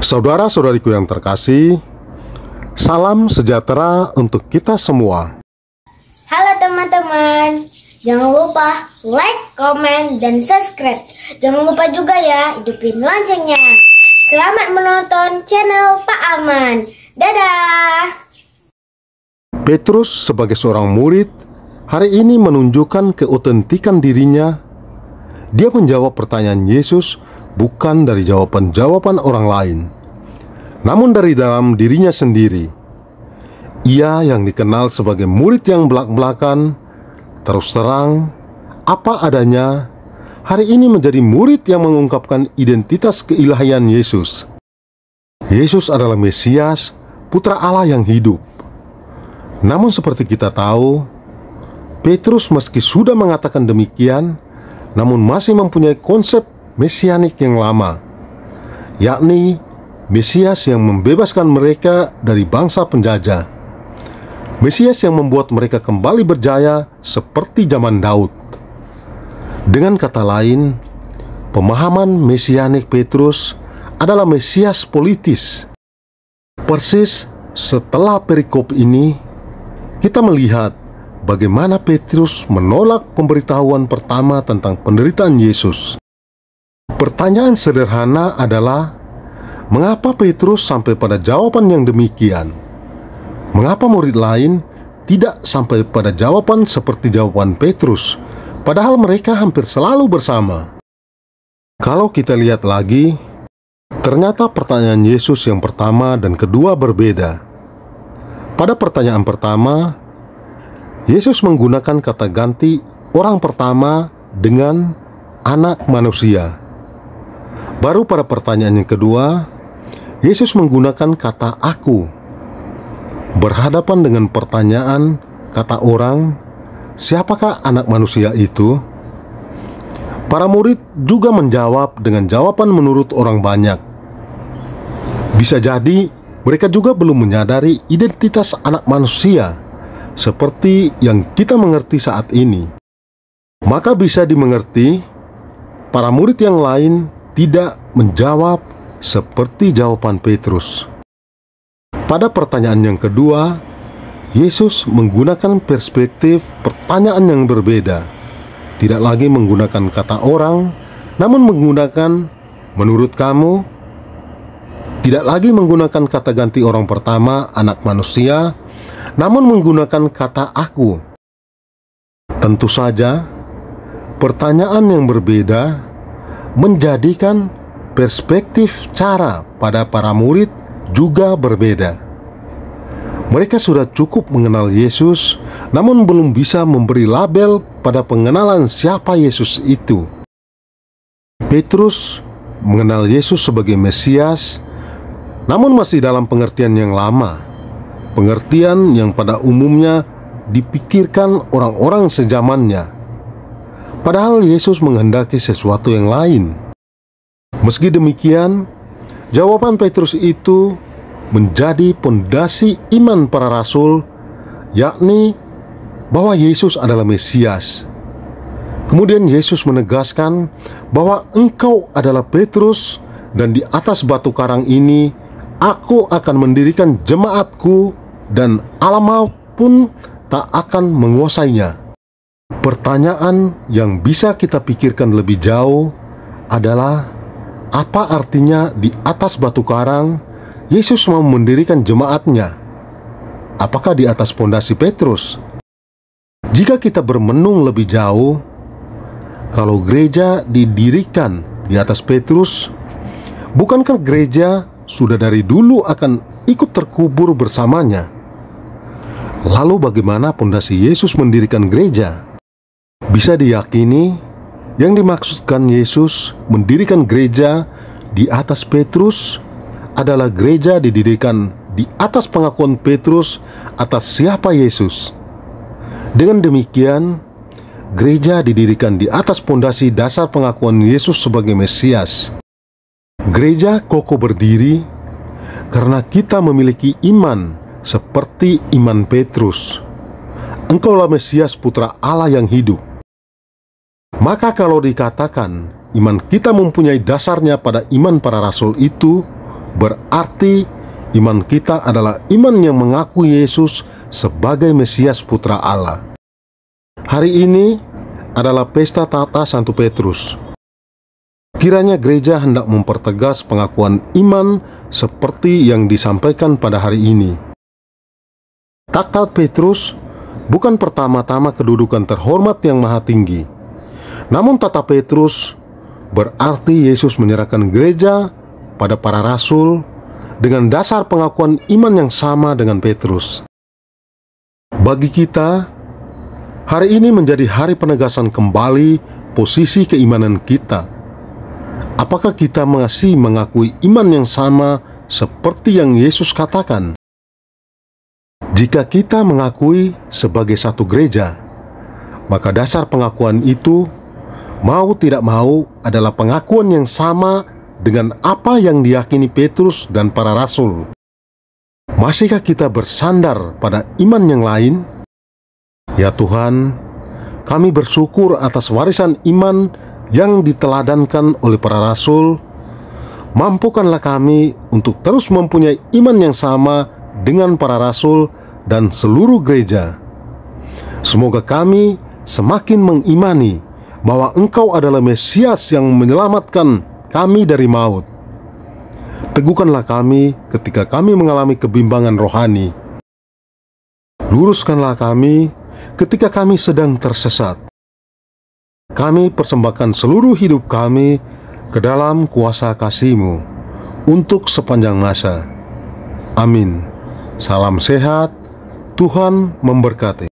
Saudara-saudariku yang terkasih, salam sejahtera untuk kita semua. Halo teman-teman, jangan lupa like, komen, dan subscribe. Jangan lupa juga ya, hidupin loncengnya. Selamat menonton channel Pak Aman. Dadah! Petrus sebagai seorang murid, hari ini menunjukkan keotentikan dirinya. Dia menjawab pertanyaan Yesus bukan dari jawaban-jawaban orang lain, namun dari dalam dirinya sendiri. Ia yang dikenal sebagai murid yang belak-belakan, terus terang, apa adanya, hari ini menjadi murid yang mengungkapkan identitas keilahian Yesus. Yesus adalah Mesias, Putra Allah yang hidup. Namun seperti kita tahu, Petrus meski sudah mengatakan demikian, namun masih mempunyai konsep mesianik yang lama, yakni Mesias yang membebaskan mereka dari bangsa penjajah, Mesias yang membuat mereka kembali berjaya seperti zaman Daud. Dengan kata lain, pemahaman mesianik Petrus adalah Mesias politis. Persis setelah perikop ini, kita melihat bagaimana Petrus menolak pemberitahuan pertama tentang penderitaan Yesus. Pertanyaan sederhana adalah, mengapa Petrus sampai pada jawaban yang demikian? Mengapa murid lain tidak sampai pada jawaban seperti jawaban Petrus, padahal mereka hampir selalu bersama? Kalau kita lihat lagi, ternyata pertanyaan Yesus yang pertama dan kedua berbeda. Pada pertanyaan pertama, Yesus menggunakan kata ganti orang pertama dengan anak manusia. Baru pada pertanyaan yang kedua, Yesus menggunakan kata aku. Berhadapan dengan pertanyaan kata orang, siapakah anak manusia itu? Para murid juga menjawab dengan jawaban menurut orang banyak. Bisa jadi mereka juga belum menyadari identitas anak manusia seperti yang kita mengerti saat ini. Maka bisa dimengerti, para murid yang lain tidak menjawab seperti jawaban Petrus. Pada pertanyaan yang kedua, Yesus menggunakan perspektif pertanyaan yang berbeda. Tidak lagi menggunakan kata orang, namun menggunakan menurut kamu. Tidak lagi menggunakan kata ganti orang pertama, anak manusia, namun menggunakan kata aku. Tentu saja, pertanyaan yang berbeda menjadikan perspektif cara pada para murid juga berbeda. Mereka sudah cukup mengenal Yesus, namun belum bisa memberi label pada pengenalan siapa Yesus itu. Petrus mengenal Yesus sebagai Mesias, namun masih dalam pengertian yang lama, pengertian yang pada umumnya dipikirkan orang-orang sezamannya. Padahal Yesus menghendaki sesuatu yang lain. Meski demikian, jawaban Petrus itu menjadi pondasi iman para rasul, yakni bahwa Yesus adalah Mesias. Kemudian Yesus menegaskan bahwa engkau adalah Petrus, dan di atas batu karang ini aku akan mendirikan jemaatku, dan alam maut pun tak akan menguasainya. Pertanyaan yang bisa kita pikirkan lebih jauh adalah, apa artinya di atas batu karang Yesus mau mendirikan jemaatnya? Apakah di atas pondasi Petrus? Jika kita bermenung lebih jauh, kalau gereja didirikan di atas Petrus, bukankah gereja sudah dari dulu akan ikut terkubur bersamanya? Lalu bagaimana pondasi Yesus mendirikan gereja? Bisa diyakini, yang dimaksudkan Yesus mendirikan gereja di atas Petrus adalah gereja didirikan di atas pengakuan Petrus atas siapa Yesus. Dengan demikian, gereja didirikan di atas pondasi dasar pengakuan Yesus sebagai Mesias. Gereja kokoh berdiri karena kita memiliki iman seperti iman Petrus. Engkaulah Mesias, Putra Allah yang hidup. Maka kalau dikatakan iman kita mempunyai dasarnya pada iman para rasul itu, berarti iman kita adalah iman yang mengakui Yesus sebagai Mesias Putra Allah. Hari ini adalah pesta tahta Santo Petrus. Kiranya gereja hendak mempertegas pengakuan iman seperti yang disampaikan pada hari ini. Tahta Petrus bukan pertama-tama kedudukan terhormat yang maha tinggi. Namun tahta Petrus berarti Yesus menyerahkan gereja pada para rasul dengan dasar pengakuan iman yang sama dengan Petrus. Bagi kita, hari ini menjadi hari penegasan kembali posisi keimanan kita. Apakah kita masih mengakui iman yang sama seperti yang Yesus katakan? Jika kita mengakui sebagai satu gereja, maka dasar pengakuan itu mau tidak mau adalah pengakuan yang sama dengan apa yang diyakini Petrus dan para rasul. Masihkah kita bersandar pada iman yang lain? Ya Tuhan, kami bersyukur atas warisan iman yang diteladankan oleh para rasul. Mampukanlah kami untuk terus mempunyai iman yang sama dengan para rasul dan seluruh gereja. Semoga kami semakin mengimani bahwa Engkau adalah Mesias yang menyelamatkan kami dari maut. Teguhkanlah kami ketika kami mengalami kebimbangan rohani. Luruskanlah kami ketika kami sedang tersesat. Kami persembahkan seluruh hidup kami ke dalam kuasa kasih-Mu untuk sepanjang masa. Amin. Salam sehat, Tuhan memberkati.